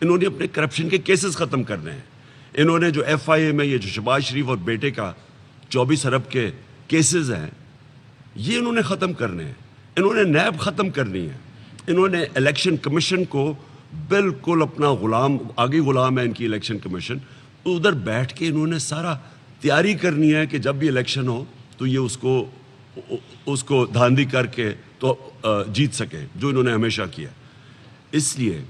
انہوں نے اپنے کرپشن کے کیسز ختم کرنے ہیں. انہوں نے جو FIA میں یہ جو شہباز شریف اور بیٹے کا 24 ارب کے کیسز ہیں یہ انہوں نے ختم کرنے ہیں. انہوں نے نیب ختم کرنی ہے. انہوں نے الیکشن کمیشن کو بالکل اپنا غلام، آگے غلام ہے ان کی الیکشن کمیشن. ادھر بیٹھ کے انہوں نے سارا تیاری کرنی ہے کہ جب بھی الیکشن ہو تو یہ اس کو دھاندلی کر کے تو جیت سکے، جو انہوں نے ہمیشہ کیا. اس لیے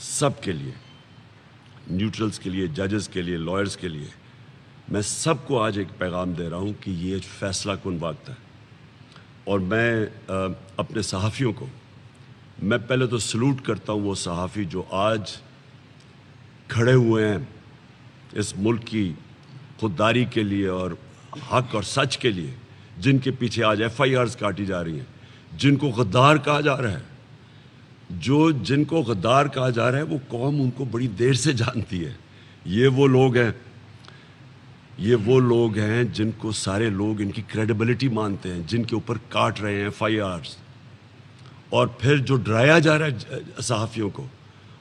سب کے لیے، نیوٹرلز کے لیے، ججز کے لیے، لائرز کے لیے، میں سب کو آج ایک پیغام دے رہا ہوں کہ یہ فیصلہ کن وقت ہے. اور میں اپنے صحافیوں کو، میں پہلے تو سلوٹ کرتا ہوں وہ صحافی جو آج کھڑے ہوئے ہیں اس ملک کی خودداری کے لیے اور حق اور سچ کے لیے، جن کے پیچھے آج FIRs کاٹی جا رہی ہیں، جن کو غدار کہا جا رہا ہے. جن کو غدار کہا جا رہا ہے وہ قوم ان کو بڑی دیر سے جانتی ہے. یہ وہ لوگ ہیں جن کو سارے لوگ ان کی کریڈیبلٹی مانتے ہیں، جن کے اوپر کاٹ رہے ہیں FIRs، اور پھر جو ڈرایا جا رہا ہے صحافیوں کو.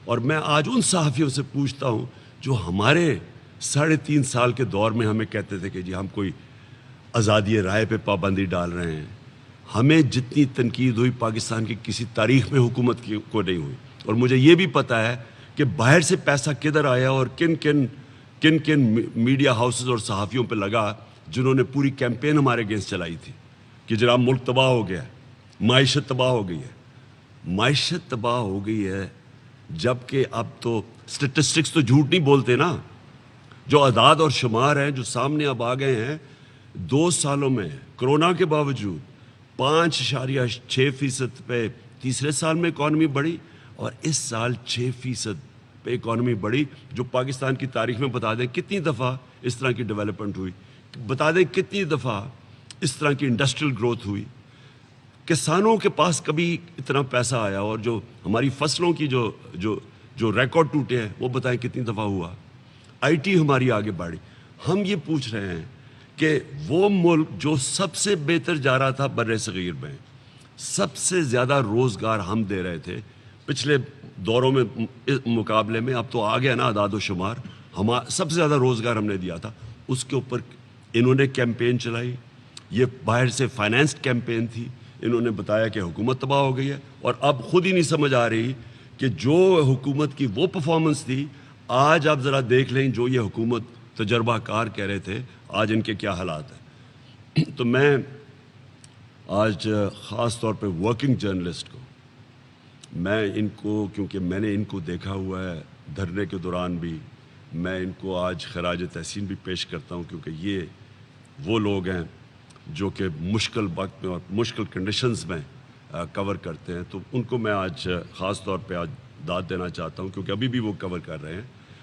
اور میں آج ان صحافیوں سے پوچھتا ہوں جو ہمارے 3.5 سال کے دور میں ہمیں کہتے تھے کہ جی ہم کوئی آزادی رائے پہ پابندی ڈال رہے ہیں. ہمیں جتنی تنقید ہوئی پاکستان کی کسی تاریخ میں حکومت کو نہیں ہوئی. اور مجھے یہ بھی پتہ ہے کہ باہر سے پیسہ کدھر آیا اور کن کن میڈیا ہاؤسز اور صحافیوں پہ لگا جنہوں نے پوری کیمپین ہمارے اگینسٹ چلائی تھی کہ جناب ملک تباہ ہو گیا ہے، معیشت تباہ ہو گئی ہے. معیشت تباہ ہو گئی ہے جبکہ اب تو سٹیٹسٹکس تو جھوٹ نہیں بولتے نا. جو اعداد اور شمار ہیں جو سامنے اب آ گئے ہیں، 2 سالوں میں کرونا کے باوجود 5.6% پہ تیسرے سال میں اکانومی بڑھی، اور اس سال 6% پہ اکانومی بڑھی. جو پاکستان کی تاریخ میں بتا دیں کتنی دفعہ اس طرح کی ڈیولپمنٹ ہوئی، بتا دیں کتنی دفعہ اس طرح کی انڈسٹریل گروتھ ہوئی. کسانوں کے پاس کبھی اتنا پیسہ آیا، اور جو ہماری فصلوں کی جو ریکارڈ ٹوٹے ہیں وہ بتائیں کتنی دفعہ ہوا. IT ہماری آگے بڑھی. ہم یہ پوچھ رہے ہیں کہ وہ ملک جو سب سے بہتر جا رہا تھا بر صغیر میں، سب سے زیادہ روزگار ہم دے رہے تھے پچھلے دوروں میں مقابلے میں، اب تو آ گیا نا اعداد و شمار، سب سے زیادہ روزگار ہم نے دیا تھا. اس کے اوپر انہوں نے کیمپین چلائی. یہ باہر سے فائنینسڈ کیمپین تھی. انہوں نے بتایا کہ حکومت تباہ ہو گئی ہے، اور اب خود ہی نہیں سمجھ آ رہی کہ جو حکومت کی وہ پرفارمنس تھی، آج آپ ذرا دیکھ لیں جو یہ حکومت تجربہ کار کہہ رہے تھے آج ان کے کیا حالات ہیں. تو میں آج خاص طور پہ ورکنگ جرنلسٹ کو، میں ان کو، کیونکہ میں نے ان کو دیکھا ہوا ہے دھرنے کے دوران بھی، میں ان کو آج خراج تحسین بھی پیش کرتا ہوں، کیونکہ یہ وہ لوگ ہیں جو کہ مشکل وقت میں اور مشکل کنڈیشنز میں کور کرتے ہیں. تو ان کو میں آج خاص طور پہ آج داد دینا چاہتا ہوں، کیونکہ ابھی بھی وہ کور کر رہے ہیں،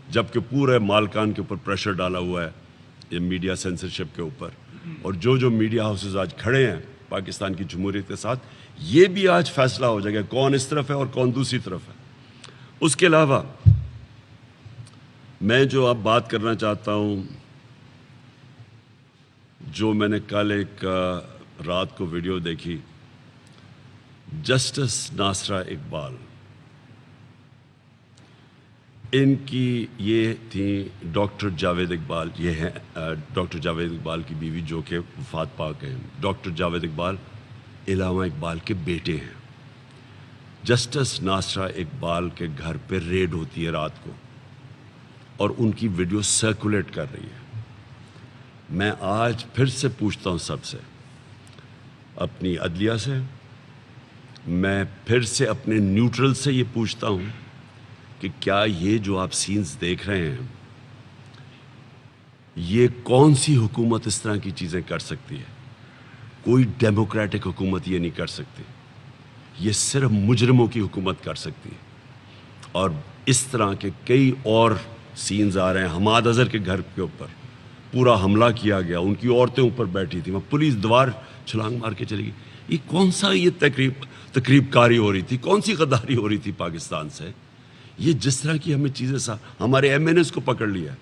جبکہ پورے مالکان کے اوپر پریشر ڈالا ہوا ہے یہ میڈیا سینسرشپ کے اوپر. اور جو میڈیا ہاؤسز آج کھڑے ہیں پاکستان کی جمہوریت کے ساتھ، یہ بھی آج فیصلہ ہو جائے گا کون اس طرف ہے اور کون دوسری طرف ہے. اس کے علاوہ میں جو اب بات کرنا چاہتا ہوں، جو میں نے کل ایک رات کو ویڈیو دیکھی، جسٹس ناصرہ اقبال، ان کی یہ تھی ڈاکٹر جاوید اقبال، یہ ہیں ڈاکٹر جاوید اقبال کی بیوی جو کہ وفات پاک ہیں. ڈاکٹر جاوید اقبال علامہ اقبال کے بیٹے ہیں. جسٹس ناصرہ اقبال کے گھر پہ ریڈ ہوتی ہے رات کو، اور ان کی ویڈیو سرکولیٹ کر رہی ہے. میں آج پھر سے پوچھتا ہوں سب سے، اپنی عدلیہ سے، میں پھر سے اپنے نیوٹرل سے یہ پوچھتا ہوں کہ کیا یہ جو آپ سینز دیکھ رہے ہیں، یہ کون سی حکومت اس طرح کی چیزیں کر سکتی ہے؟ کوئی ڈیموکریٹک حکومت یہ نہیں کر سکتی. یہ صرف مجرموں کی حکومت کر سکتی ہے. اور اس طرح کے کئی اور سینز آ رہے ہیں. حماد اظہر کے گھر کے اوپر پورا حملہ کیا گیا، ان کی عورتیں اوپر بیٹھی تھیں، وہ پولیس دیوار چھلانگ مار کے چلی گئی. یہ کون سا یہ تقریب کاری ہو رہی تھی؟ کون سی غداری ہو رہی تھی پاکستان سے؟ یہ جس طرح کی ہمیں چیزیں ہمارے MNAs کو پکڑ لیا،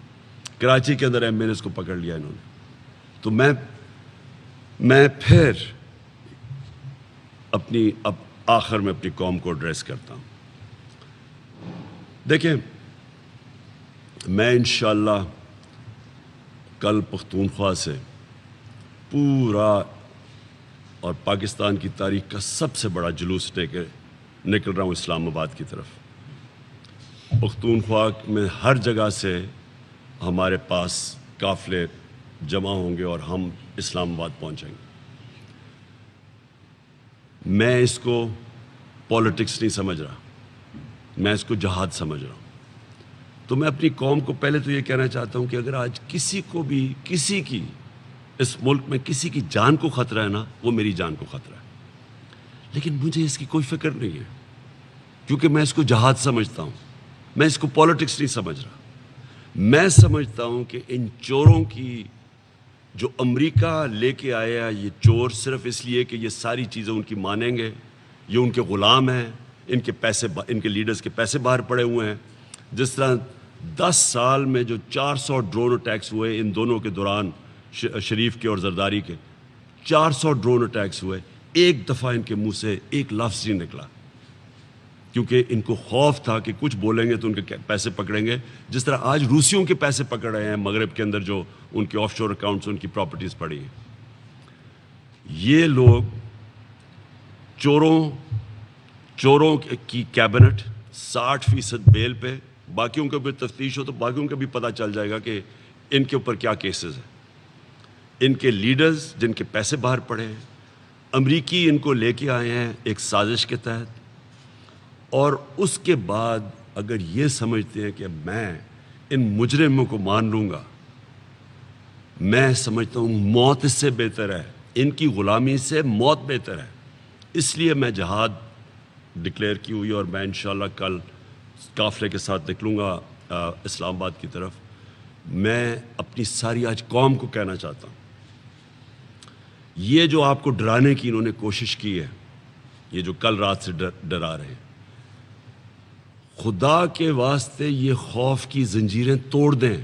کراچی کے اندر MNAs کو پکڑ لیا انہوں نے. تو میں پھر اب آخر میں اپنی قوم کو ایڈریس کرتا ہوں. دیکھیں، میں انشاءاللہ کل پختونخوا سے پورا اور پاکستان کی تاریخ کا سب سے بڑا جلوس نکل رہا ہوں اسلام آباد کی طرف. پختونخوا میں ہر جگہ سے ہمارے پاس قافلے جمع ہوں گے اور ہم اسلام آباد پہنچیں گے. میں اس کو پالیٹکس نہیں سمجھ رہا, میں اس کو جہاد سمجھ رہا ہوں. تو میں اپنی قوم کو پہلے تو یہ کہنا چاہتا ہوں کہ اگر آج کسی کو بھی کسی کی اس ملک میں کسی کی جان کو خطرہ ہے نا, وہ میری جان کو خطرہ ہے. لیکن مجھے اس کی کوئی فکر نہیں ہے, کیونکہ میں اس کو جہاد سمجھتا ہوں, میں اس کو پالیٹکس نہیں سمجھ رہا. میں سمجھتا ہوں کہ ان چوروں کی جو امریکہ لے کے آیا, یہ چور صرف اس لیے کہ یہ ساری چیزیں ان کی مانیں گے, یہ ان کے غلام ہیں, ان کے لیڈرز کے پیسے باہر پڑے ہوئے ہیں. جس طرح 10 سال میں جو 400 ڈرون اٹیکس ہوئے ان دونوں کے دوران, شریف کے اور زرداری کے 400 ڈرون اٹیکس ہوئے, ایک دفعہ ان کے منہ سے ایک لفظ نہیں نکلا, کیونکہ ان کو خوف تھا کہ کچھ بولیں گے تو ان کے پیسے پکڑیں گے. جس طرح آج روسیوں کے پیسے پکڑ رہے ہیں مغرب کے اندر, جو ان کے آف شور اکاؤنٹس, ان کی پراپرٹیز پڑی ہیں. یہ لوگ چوروں کی کیبنٹ 60% بیل پہ, باقیوں کا بھی تفتیش ہو تو باقیوں کا بھی پتہ چل جائے گا کہ ان کے اوپر کیا کیسز ہیں. ان کے لیڈرز جن کے پیسے باہر پڑے ہیں, امریکی ان کو لے کے آئے ہیں ایک سازش کے تحت, اور اس کے بعد اگر یہ سمجھتے ہیں کہ میں ان مجرموں کو مان لوں گا, میں سمجھتا ہوں موت اس سے بہتر ہے, ان کی غلامی سے موت بہتر ہے. اس لیے میں جہاد ڈکلیئر کی ہوئی, اور میں انشاءاللہ کل قافلے کے ساتھ نکلوں گا اسلام آباد کی طرف. میں اپنی ساری آج قوم کو کہنا چاہتا ہوں, یہ جو آپ کو ڈرانے کی انہوں نے کوشش کی ہے, یہ جو کل رات سے ڈرا رہے ہیں, خدا کے واسطے یہ خوف کی زنجیریں توڑ دیں.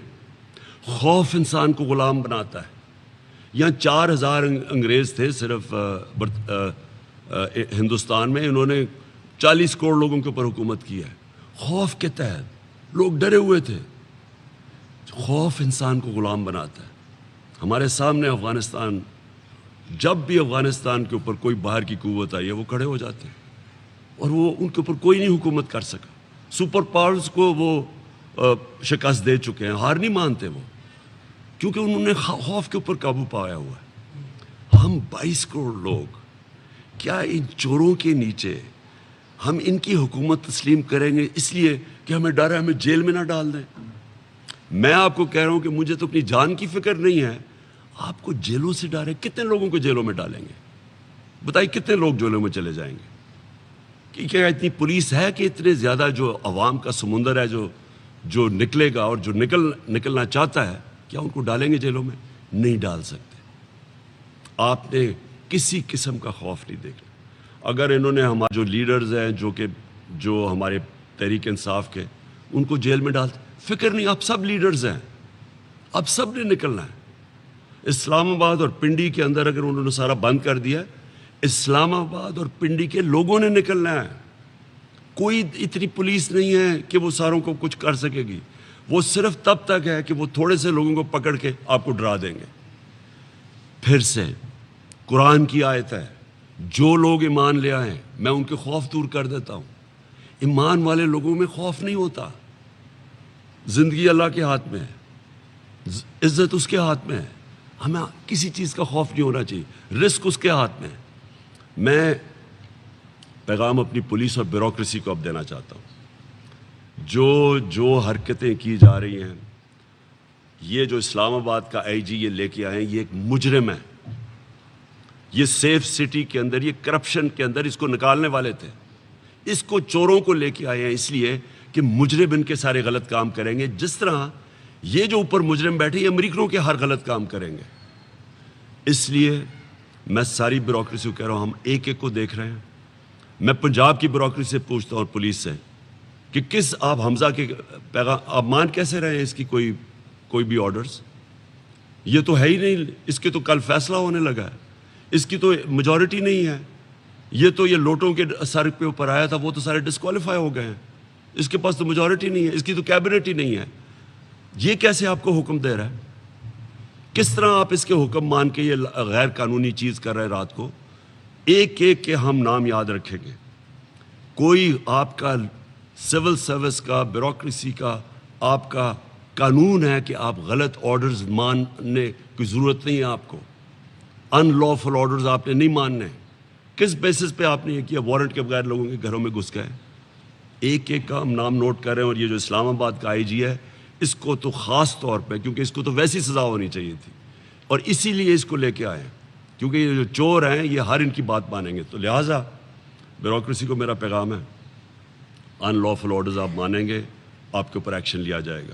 خوف انسان کو غلام بناتا ہے. یہاں 4000 انگریز تھے صرف ہندوستان میں, انہوں نے 40 کروڑ لوگوں کے اوپر حکومت کی ہے. خوف کے تحت لوگ ڈرے ہوئے تھے. خوف انسان کو غلام بناتا ہے. ہمارے سامنے افغانستان, جب بھی افغانستان کے اوپر کوئی باہر کی قوت آئی ہے وہ کھڑے ہو جاتے ہیں, اور وہ ان کے اوپر کوئی نہیں حکومت کر سکا. سپر پاورز کو وہ شکست دے چکے ہیں, ہار نہیں مانتے وہ, کیونکہ انہوں نے خوف کے اوپر قابو پایا ہوا ہے. ہم 22 کروڑ لوگ کیا ان چوروں کے نیچے ہم ان کی حکومت تسلیم کریں گے اس لیے کہ ہمیں ڈر ہے ہمیں جیل میں نہ ڈال دیں؟ میں آپ کو کہہ رہا ہوں کہ مجھے تو اپنی جان کی فکر نہیں ہے, آپ کو جیلوں سے ڈر ہے. کتنے لوگوں کو جیلوں میں ڈالیں گے بتائیے, کتنے لوگ جیلوں میں چلے جائیں گے؟ کہ کیا اتنی پولیس ہے کہ اتنے زیادہ جو عوام کا سمندر ہے جو نکلے گا اور جو نکلنا چاہتا ہے, کیا ان کو ڈالیں گے جیلوں میں؟ نہیں ڈال سکتے. آپ نے کسی قسم کا خوف نہیں دیکھا. اگر انہوں نے ہمارے جو لیڈرز ہیں جو ہمارے تحریک انصاف کے, ان کو جیل میں ڈالتے, فکر نہیں, اب سب لیڈرز ہیں, اب سب نے نکلنا ہے. اسلام آباد اور پنڈی کے اندر اگر انہوں نے سارا بند کر دیا, اسلام آباد اور پنڈی کے لوگوں نے نکلنا ہے. کوئی اتنی پولیس نہیں ہے کہ وہ ساروں کو کچھ کر سکے گی. وہ صرف تب تک ہے کہ وہ تھوڑے سے لوگوں کو پکڑ کے آپ کو ڈرا دیں گے. پھر سے قرآن کی آیت ہے, جو لوگ ایمان لے آئیں میں ان کے خوف دور کر دیتا ہوں. ایمان والے لوگوں میں خوف نہیں ہوتا. زندگی اللہ کے ہاتھ میں ہے, عزت اس کے ہاتھ میں ہے, ہمیں کسی چیز کا خوف نہیں ہونا چاہیے, رزق اس کے ہاتھ میں ہے. میں پیغام اپنی پولیس اور بیوروکریسی کو اب دینا چاہتا ہوں. جو حرکتیں کی جا رہی ہیں, یہ جو اسلام آباد کا آئی جی یہ لے کے آئے ہیں, یہ ایک مجرم ہے. یہ سیف سٹی کے اندر, یہ کرپشن کے اندر اس کو نکالنے والے تھے. اس کو چوروں کو لے کے آئے ہیں اس لیے کہ مجرم ان کے سارے غلط کام کریں گے. جس طرح یہ جو اوپر مجرم بیٹھے یہ امریکنوں کے ہر غلط کام کریں گے. اس لیے میں ساری بیوروکریسی کو کہہ رہا ہوں, ہم ایک ایک کو دیکھ رہے ہیں. میں پنجاب کی بیوروکریسی سے پوچھتا ہوں اور پولیس سے کہ آپ حمزہ کے پیغام آپ مان کیسے رہے ہیں اس کی کوئی بھی آرڈرز؟ یہ تو ہے ہی نہیں, اس کے تو کل فیصلہ ہونے لگا ہے, اس کی تو میجورٹی نہیں ہے. یہ لوٹوں کے سر پہ اوپر آیا تھا, وہ تو سارے ڈسکوالیفائی ہو گئے ہیں. اس کے پاس تو میجورٹی نہیں ہے, اس کی تو کیبنٹ ہی نہیں ہے. یہ کیسے آپ کو حکم دے رہا ہے؟ کس طرح آپ اس کے حکم مان کے یہ غیر قانونی چیز کر رہے ہیں رات کو؟ ایک ایک کے ہم نام یاد رکھیں گے. کوئی آپ کا سول سروس کا، بیوروکریسی کا، آپ کا قانون ہے کہ آپ غلط آرڈرز ماننے کی ضرورت نہیں ہے آپ کو. ان لافل آرڈرز آپ نے نہیں ماننے. کس بیسس پہ آپ نے یہ کیا؟ وارنٹ کے بغیر لوگوں کے گھروں میں گھس گئے. ایک ایک کا ہم نام نوٹ کر رہے ہیں. اور یہ جو اسلام آباد کا آئی جی ہے، اس کو تو خاص طور پہ، کیونکہ اس کو تو ویسی سزا ہونی چاہیے تھی، اور اسی لیے اس کو لے کے آئے ہیں، کیونکہ یہ جو چور ہیں یہ ہر ان کی بات مانیں گے. تو لہٰذا بیوروکریسی کو میرا پیغام ہے، ان لافل آرڈرز آپ مانیں گے، آپ کے اوپر ایکشن لیا جائے گا.